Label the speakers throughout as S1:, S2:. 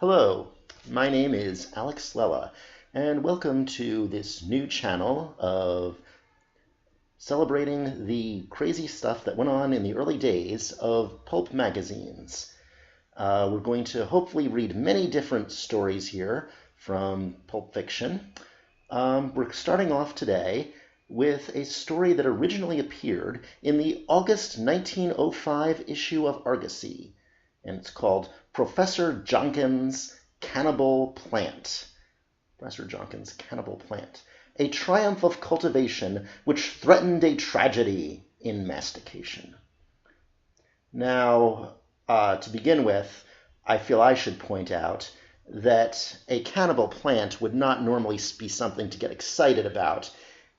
S1: Hello, my name is Alex Lella, and welcome to this new channel of celebrating the crazy stuff that went on in the early days of pulp magazines. We're going to hopefully read many different stories here from pulp fiction. We're starting off today with a story that originally appeared in the August 1905 issue of Argosy, and it's called Professor Jonkins' Cannibal Plant. Professor Jonkins' Cannibal Plant. A triumph of cultivation which threatened a tragedy in mastication. Now, to begin with, I feel I should point out that a cannibal plant would not normally be something to get excited about.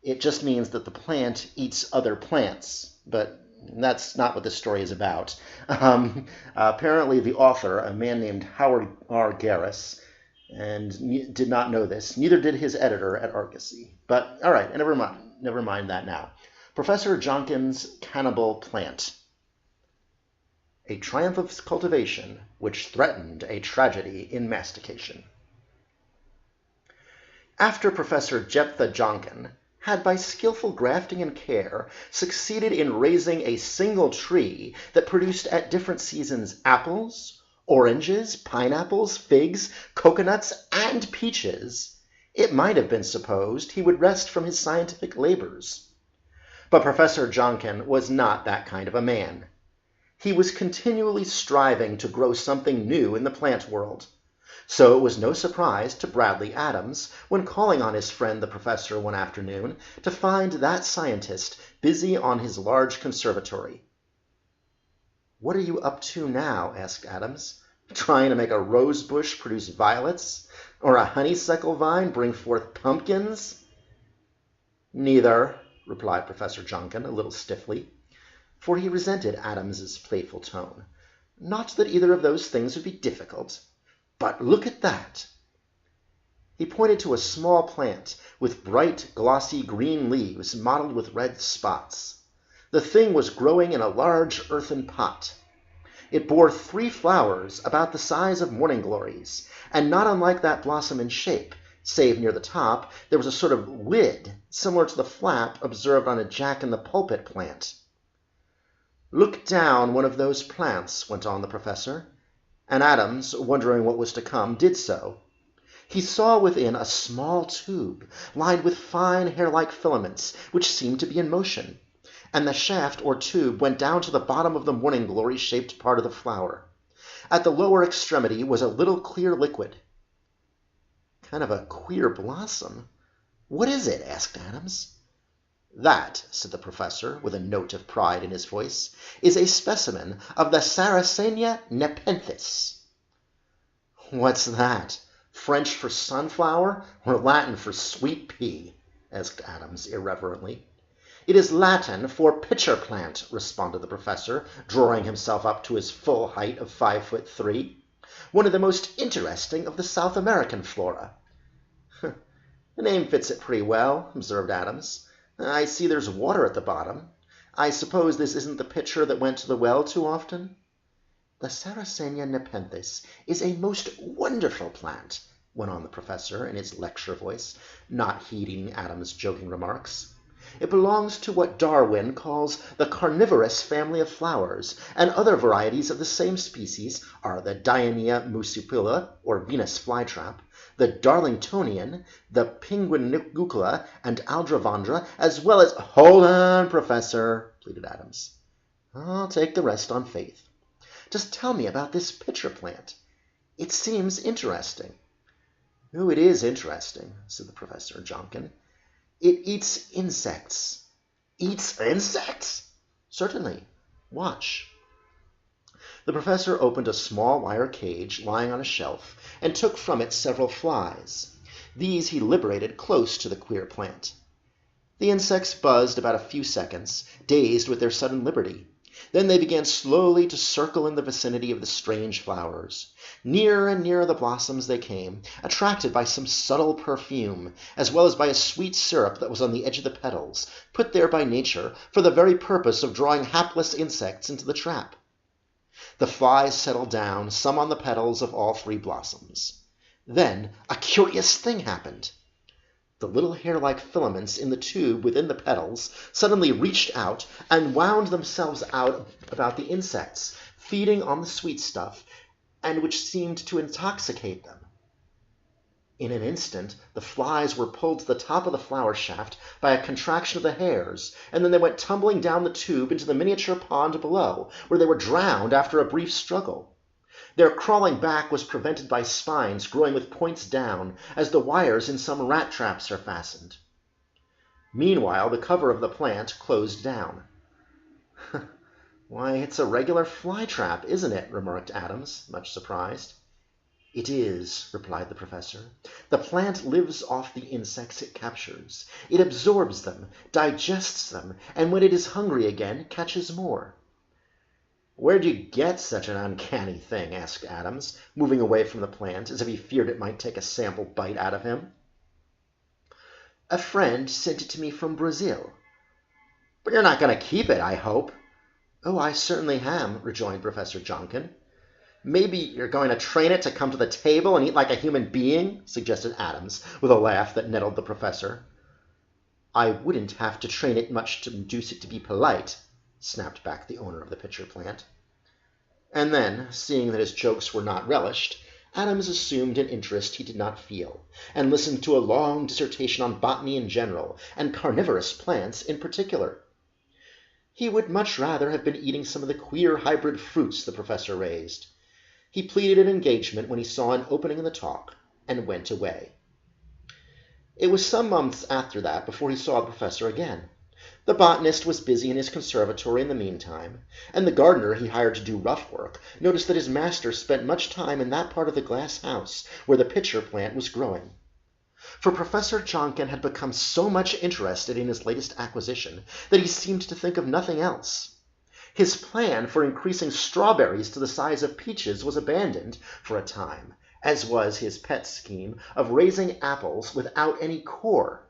S1: It just means that the plant eats other plants, but that's not what this story is about. Apparently the author, a man named Howard R. Garris, and did not know this. Neither did his editor at Argosy. But all right, never mind that now. Professor Jonkins' Cannibal Plant. A triumph of cultivation which threatened a tragedy in mastication. After Professor Jephthah Jonkin had by skillful grafting and care succeeded in raising a single tree that produced at different seasons apples, oranges, pineapples, figs, coconuts, and peaches, it might have been supposed he would rest from his scientific labors. But Professor Jonkin was not that kind of a man. He was continually striving to grow something new in the plant world. So it was no surprise to Bradley Adams, when calling on his friend the professor one afternoon, to find that scientist busy on his large conservatory. "What are you up to now?" asked Adams. "Trying to make a rose bush produce violets, or a honeysuckle vine bring forth pumpkins?" "Neither," replied Professor Jonkin, a little stiffly, for he resented Adams's playful tone. "Not that either of those things would be difficult. But look at that." He pointed to a small plant with bright, glossy green leaves mottled with red spots. The thing was growing in a large earthen pot. It bore 3 flowers about the size of morning glories, and not unlike that blossom in shape, save near the top there was a sort of lid similar to the flap observed on a jack-in-the-pulpit plant. "Look down one of those plants," went on the professor, and Adams, wondering what was to come, did so. He saw within a small tube, lined with fine hair-like filaments, which seemed to be in motion, and the shaft or tube went down to the bottom of the morning glory-shaped part of the flower. At the lower extremity was a little clear liquid. "Kind of a queer blossom. What is it?" asked Adams. "That," said the professor, with a note of pride in his voice, "is a specimen of the Sarracenia nepenthes." "What's that? French for sunflower, or Latin for sweet pea?" asked Adams irreverently. "It is Latin for pitcher plant," responded the professor, drawing himself up to his full height of 5'3". "One of the most interesting of the South American flora." "The name fits it pretty well," observed Adams. "I see there's water at the bottom. I suppose this isn't the pitcher that went to the well too often?" "The Sarracenia nepenthes is a most wonderful plant," went on the professor in his lecture voice, not heeding Adams' joking remarks. "It belongs to what Darwin calls the carnivorous family of flowers, and other varieties of the same species are the Dionea muscipula, or Venus flytrap, the Darlingtonian, the Pinguinicula, and Aldrovandra, as well as—" "Hold on, Professor," pleaded Adams. "I'll take the rest on faith. Just tell me about this pitcher plant. It seems interesting." "Oh, it is interesting," said the Professor Jonkin. "It eats insects." "Eats insects?" "Certainly. Watch." The professor opened a small wire cage lying on a shelf and took from it several flies. These he liberated close to the queer plant. The insects buzzed about a few seconds, dazed with their sudden liberty. Then they began slowly to circle in the vicinity of the strange flowers. Nearer and nearer the blossoms they came, attracted by some subtle perfume, as well as by a sweet syrup that was on the edge of the petals, put there by nature for the very purpose of drawing hapless insects into the trap. The flies settled down, some on the petals of all three blossoms. Then a curious thing happened. The little hair-like filaments in the tube within the petals suddenly reached out and wound themselves out about the insects, feeding on the sweet stuff, and which seemed to intoxicate them. In an instant, the flies were pulled to the top of the flower shaft by a contraction of the hairs, and then they went tumbling down the tube into the miniature pond below, where they were drowned after a brief struggle. Their crawling back was prevented by spines growing with points down, as the wires in some rat traps are fastened. Meanwhile, the cover of the plant closed down. "Why, it's a regular fly trap, isn't it?" remarked Adams, much surprised. "It is," replied the professor. "The plant lives off the insects it captures. It absorbs them, digests them, and when it is hungry again, catches more." "Where'd you get such an uncanny thing?" asked Adams, moving away from the plant, as if he feared it might take a sample bite out of him. "A friend sent it to me from Brazil." "But you're not going to keep it, I hope." "Oh, I certainly am," rejoined Professor Jonkin. "Maybe you're going to train it to come to the table and eat like a human being?" suggested Adams, with a laugh that nettled the professor. "I wouldn't have to train it much to induce it to be polite," snapped back the owner of the pitcher plant. And then, seeing that his jokes were not relished, Adams assumed an interest he did not feel, and listened to a long dissertation on botany in general, and carnivorous plants in particular. He would much rather have been eating some of the queer hybrid fruits the professor raised. He pleaded an engagement when he saw an opening in the talk, and went away. It was some months after that before he saw the professor again. The botanist was busy in his conservatory in the meantime, and the gardener he hired to do rough work noticed that his master spent much time in that part of the glass house where the pitcher plant was growing. For Professor Jonkin had become so much interested in his latest acquisition that he seemed to think of nothing else. His plan for increasing strawberries to the size of peaches was abandoned for a time, as was his pet scheme of raising apples without any core.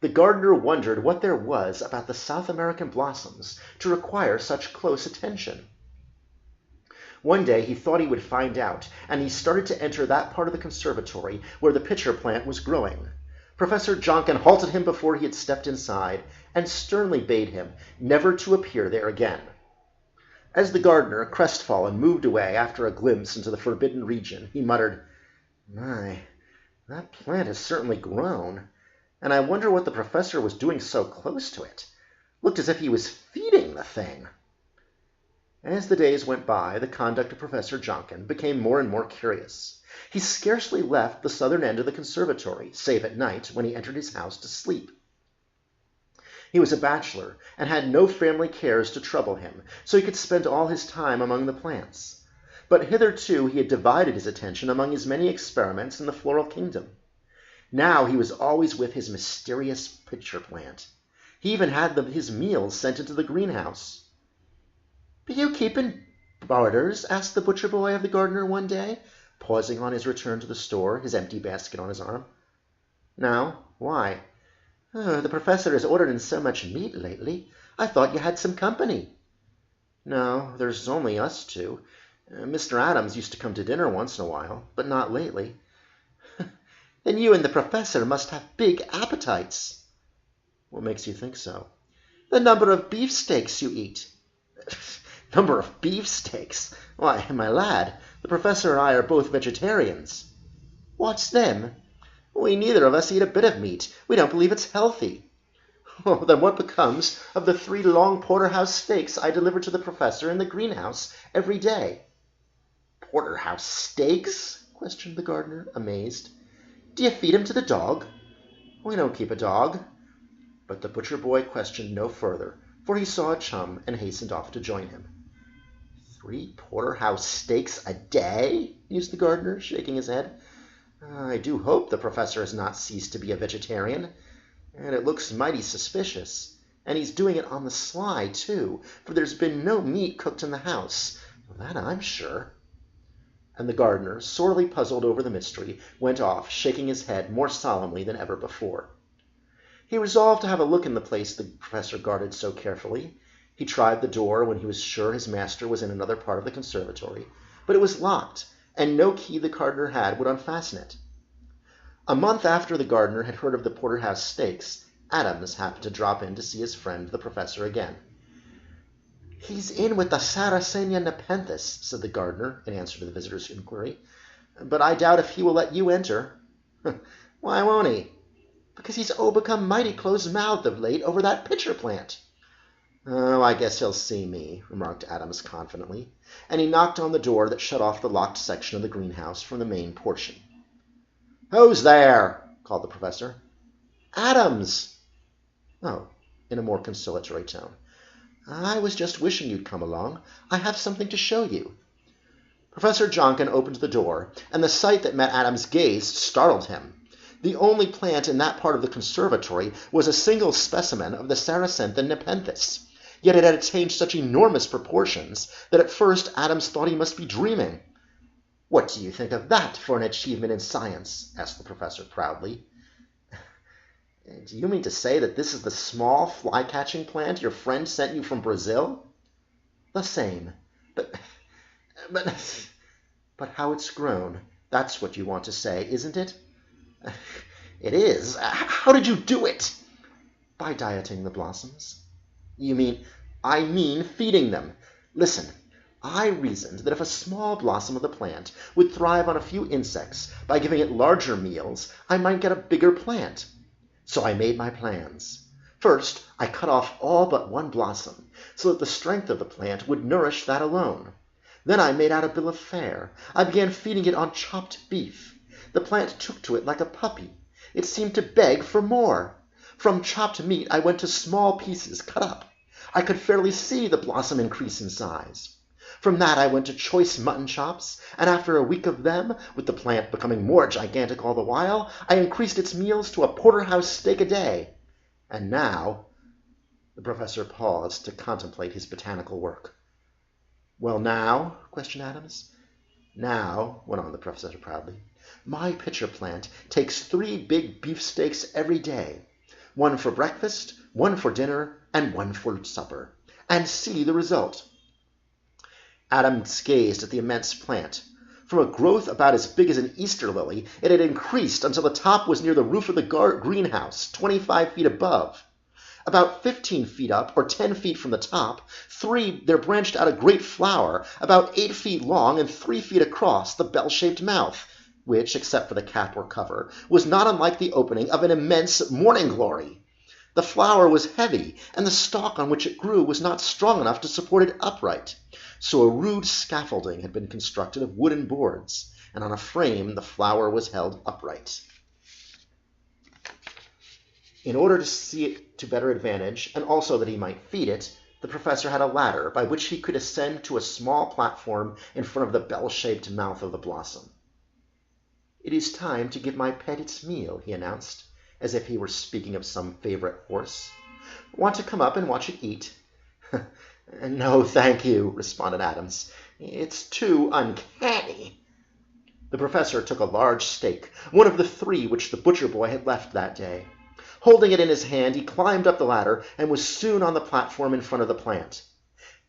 S1: The gardener wondered what there was about the South American blossoms to require such close attention. One day he thought he would find out, and he started to enter that part of the conservatory where the pitcher plant was growing. Professor Jonkin halted him before he had stepped inside, and sternly bade him never to appear there again. As the gardener, crestfallen, moved away after a glimpse into the forbidden region, he muttered, "My, that plant has certainly grown, and I wonder what the professor was doing so close to it. Looked as if he was feeding the thing." As the days went by, the conduct of Professor Jonkin became more and more curious. He scarcely left the southern end of the conservatory, save at night when he entered his house to sleep. He was a bachelor, and had no family cares to trouble him, so he could spend all his time among the plants. But hitherto he had divided his attention among his many experiments in the floral kingdom. Now he was always with his mysterious pitcher plant. He even had his meals sent into the greenhouse. "Be you keeping boarders?" asked the butcher boy of the gardener one day, pausing on his return to the store, his empty basket on his arm. "No. Why?" "Oh, the professor has ordered in so much meat lately. I thought you had some company." "No, there's only us two. Mr. Adams used to come to dinner once in a while, but not lately." "Then you and the professor must have big appetites." "What makes you think so?" "The number of beefsteaks you eat." "Number of beefsteaks? Why, my lad, the professor and I are both vegetarians." "What's them?" "We neither of us eat a bit of meat. We don't believe it's healthy." "Oh, then what becomes of the 3 long porterhouse steaks I deliver to the professor in the greenhouse every day?" "Porterhouse steaks?" questioned the gardener, amazed. "Do you feed 'em to the dog?" "We don't keep a dog." But the butcher boy questioned no further, for he saw a chum and hastened off to join him. 3 porterhouse steaks a day?" mused the gardener, shaking his head. "I do hope the professor has not ceased to be a vegetarian, and it looks mighty suspicious. And he's doing it on the sly, too, for there's been no meat cooked in the house, that I'm sure." And the gardener, sorely puzzled over the mystery, went off, shaking his head more solemnly than ever before. He resolved to have a look in the place the professor guarded so carefully. He tried the door when he was sure his master was in another part of the conservatory, but it was locked, and no key the gardener had would unfasten it. A month after the gardener had heard of the porterhouse stakes, Adams happened to drop in to see his friend the professor again. "He's in with the Sarracenia Nepenthes," said the gardener in answer to the visitor's inquiry, "but I doubt if he will let you enter." "Why won't he?" "Because he's become mighty close-mouthed of late over that pitcher plant." "Oh, I guess he'll see me," remarked Adams confidently, and he knocked on the door that shut off the locked section of the greenhouse from the main portion. "Who's there?" called the professor. "Adams." "Oh," in a more conciliatory tone. "I was just wishing you'd come along. I have something to show you." Professor Jonkin opened the door, and the sight that met Adams' gaze startled him. The only plant in that part of the conservatory was a single specimen of the Saracentha Nepenthes, yet it had attained such enormous proportions that at first Adams thought he must be dreaming. "What do you think of that for an achievement in science?" asked the professor proudly. "Do you mean to say that this is the small fly-catching plant your friend sent you from Brazil?" "The same. But how it's grown, that's what you want to say, isn't it?" "It is. How did you do it?" "By dieting the blossoms." "You mean—" "I mean feeding them. Listen. I reasoned that if a small blossom of the plant would thrive on a few insects by giving it larger meals, I might get a bigger plant. So I made my plans. First, I cut off all but one blossom, so that the strength of the plant would nourish that alone. Then I made out a bill of fare. I began feeding it on chopped beef. The plant took to it like a puppy. It seemed to beg for more. From chopped meat I went to small pieces cut up. I could fairly see the blossom increase in size. From that I went to choice mutton chops, and after a week of them, with the plant becoming more gigantic all the while, I increased its meals to a porterhouse steak a day. And now—" The professor paused to contemplate his botanical work. "Well, now?" questioned Adams. "Now," went on the professor proudly, "my pitcher plant takes 3 big beefsteaks every day, one for breakfast, one for dinner, and one for supper. And see the result." Adams gazed at the immense plant. From a growth about as big as an Easter lily, it had increased until the top was near the roof of the greenhouse, 25 feet above. About 15 feet up, or 10 feet from the top, there branched out a great flower, about 8 feet long and 3 feet across, the bell-shaped mouth, which, except for the cap or cover, was not unlike the opening of an immense morning-glory. The flower was heavy, and the stalk on which it grew was not strong enough to support it upright. So a rude scaffolding had been constructed of wooden boards, and on a frame the flower was held upright. In order to see it to better advantage, and also that he might feed it, the professor had a ladder by which he could ascend to a small platform in front of the bell-shaped mouth of the blossom. "It is time to give my pet its meal," he announced, as if he were speaking of some favorite horse. "Want to come up and watch it eat?" "No, thank you," responded Adams. "It's too uncanny." The professor took a large steak, one of the 3 which the butcher boy had left that day. Holding it in his hand, he climbed up the ladder and was soon on the platform in front of the plant.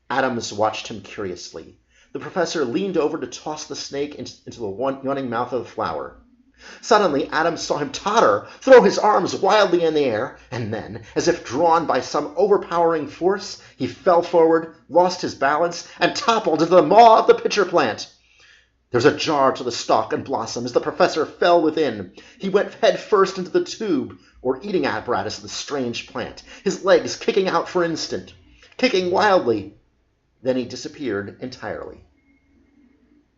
S1: Adams watched him curiously. The professor leaned over to toss the snake into the yawning mouth of the flower. Suddenly Adams saw him totter, throw his arms wildly in the air, and then, as if drawn by some overpowering force, he fell forward, lost his balance, and toppled into the maw of the pitcher plant. There was a jar to the stalk and blossom as the professor fell within. He went head first into the tube, or eating apparatus of the strange plant, his legs kicking out for an instant, kicking wildly. Then he disappeared entirely.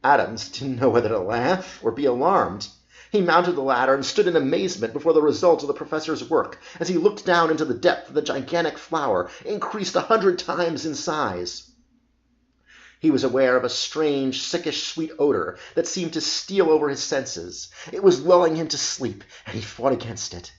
S1: Adams didn't know whether to laugh or be alarmed. He mounted the ladder and stood in amazement before the result of the professor's work as he looked down into the depth of the gigantic flower, increased 100 times in size. He was aware of a strange, sickish sweet odor that seemed to steal over his senses. It was lulling him to sleep, and he fought against it.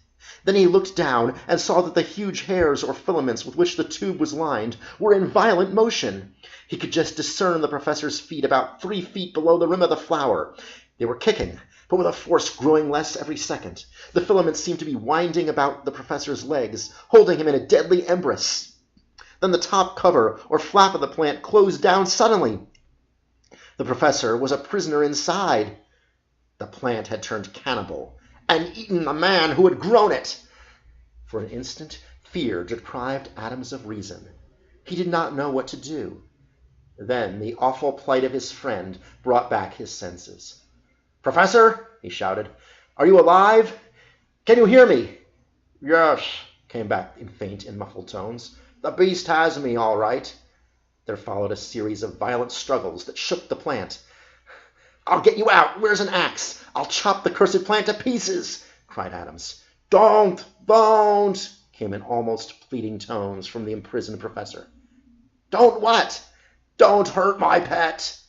S1: Then he looked down and saw that the huge hairs or filaments with which the tube was lined were in violent motion. He could just discern the professor's feet about 3 feet below the rim of the flower. They were kicking, but with a force growing less every second. The filaments seemed to be winding about the professor's legs, holding him in a deadly embrace. Then the top cover or flap of the plant closed down suddenly. The professor was a prisoner inside. The plant had turned cannibal and eaten the man who had grown it. For an instant, fear deprived Adams of reason. He did not know what to do. Then the awful plight of his friend brought back his senses. "Professor," he shouted, "are you alive? Can you hear me?" "Yes," came back in faint and muffled tones. "The beast has me, all right." There followed a series of violent struggles that shook the plant. "I'll get you out. Where's an axe? I'll chop the cursed plant to pieces," cried Adams. "Don't, came in almost pleading tones from the imprisoned professor. "Don't what?" "Don't hurt my pet."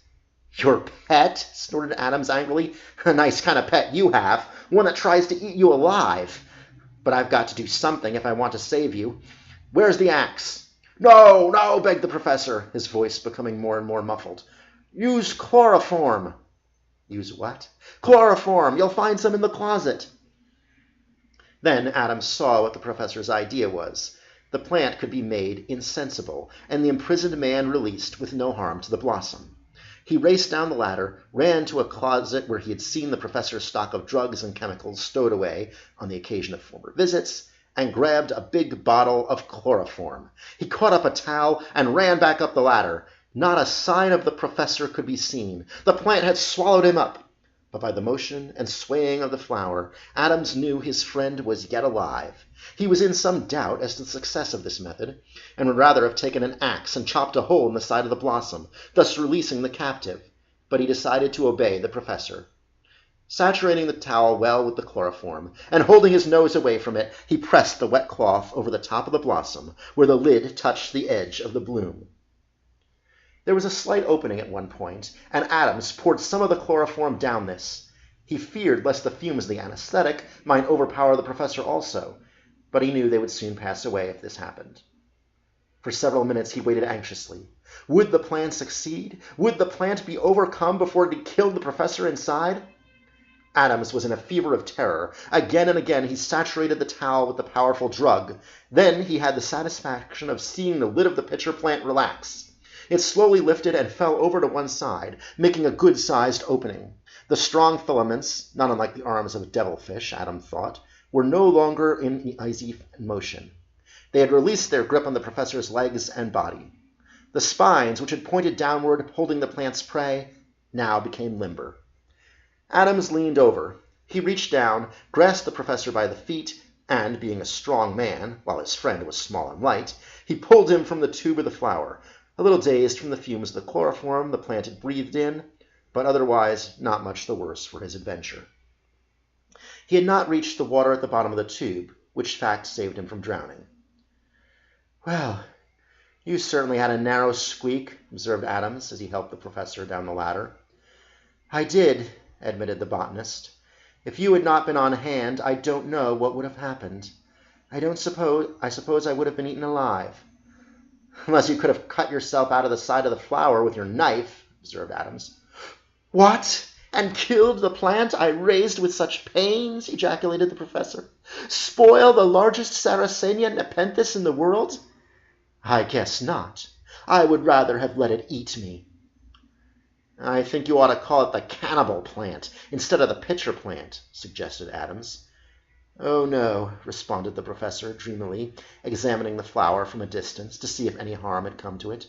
S1: "Your pet?" snorted Adams angrily. "A nice kind of pet you have, one that tries to eat you alive. But I've got to do something if I want to save you. Where's the axe?" No, begged the professor, his voice becoming more and more muffled. "Use chloroform." "Use what?" "Chloroform. You'll find some in the closet." Then Adams saw what the professor's idea was. The plant could be made insensible, and the imprisoned man released with no harm to the blossom. He raced down the ladder, ran to a closet where he had seen the professor's stock of drugs and chemicals stowed away on the occasion of former visits, and grabbed a big bottle of chloroform. He caught up a towel and ran back up the ladder. Not a sign of the professor could be seen. The plant had swallowed him up. But by the motion and swaying of the flower, Adams knew his friend was yet alive. He was in some doubt as to the success of this method, and would rather have taken an axe and chopped a hole in the side of the blossom, thus releasing the captive. But he decided to obey the professor. Saturating the towel well with the chloroform, and holding his nose away from it, he pressed the wet cloth over the top of the blossom, where the lid touched the edge of the bloom. There was a slight opening at one point, and Adams poured some of the chloroform down this. He feared lest the fumes of the anesthetic might overpower the professor also, but he knew they would soon pass away if this happened. For several minutes he waited anxiously. Would the plan succeed? Would the plant be overcome before it had killed the professor inside? Adams was in a fever of terror. Again and again he saturated the towel with the powerful drug. Then he had the satisfaction of seeing the lid of the pitcher plant relax. It slowly lifted and fell over to one side, making a good-sized opening. The strong filaments, not unlike the arms of a devilfish, Adam thought, were no longer in easy motion. They had released their grip on the professor's legs and body. The spines, which had pointed downward, holding the plant's prey, now became limber. Adams leaned over. He reached down, grasped the professor by the feet, and, being a strong man, while his friend was small and light, he pulled him from the tube of the flower. A little dazed from the fumes of the chloroform the plant had breathed in, but otherwise not much the worse for his adventure. He had not reached the water at the bottom of the tube, which fact saved him from drowning. "Well, you certainly had a narrow squeak," observed Adams as he helped the professor down the ladder. "I did," admitted the botanist. "If you had not been on hand, I don't know what would have happened. I suppose I would have been eaten alive." "Unless you could have cut yourself out of the side of the flower with your knife," observed Adams. "What? And killed the plant I raised with such pains?" ejaculated the professor. "Spoil the largest Sarracenia nepenthes in the world? I guess not. I would rather have let it eat me." "I think you ought to call it the cannibal plant instead of the pitcher plant," suggested Adams. "Oh, no," responded the professor dreamily, examining the flower from a distance to see if any harm had come to it.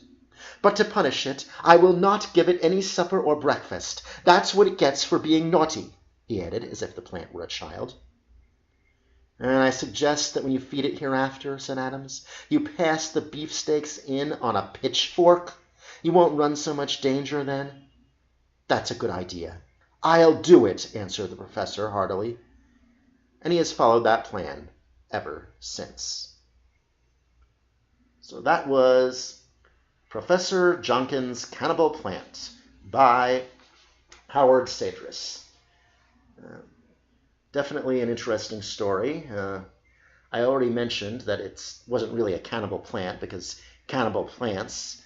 S1: "But to punish it, I will not give it any supper or breakfast. That's what it gets for being naughty," he added, as if the plant were a child. "And I suggest that when you feed it hereafter," said Adams, "you pass the beefsteaks in on a pitchfork. You won't run so much danger then." "That's a good idea. I'll do it," answered the professor heartily. And he has followed that plan ever since. So that was Professor Jonkins' Cannibal Plant by Howard Sadris. Definitely an interesting story. I already mentioned that it wasn't really a cannibal plant because cannibal plants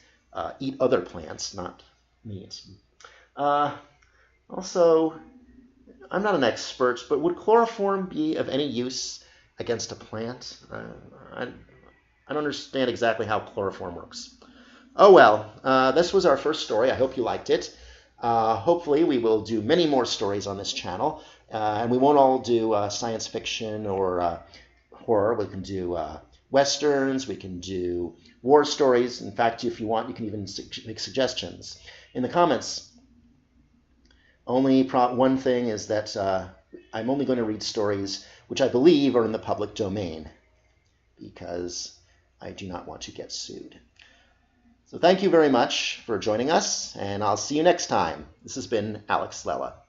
S1: eat other plants, not meat. Also, I'm not an expert, but would chloroform be of any use against a plant? I don't understand exactly how chloroform works. Oh well, this was our first story. I hope you liked it. Hopefully we will do many more stories on this channel, and we won't all do science fiction or horror. We can do westerns, we can do war stories. In fact, if you want, you can even make suggestions in the comments. Only one thing is that I'm only going to read stories which I believe are in the public domain, because I do not want to get sued. So thank you very much for joining us, and I'll see you next time. This has been Alex Lella.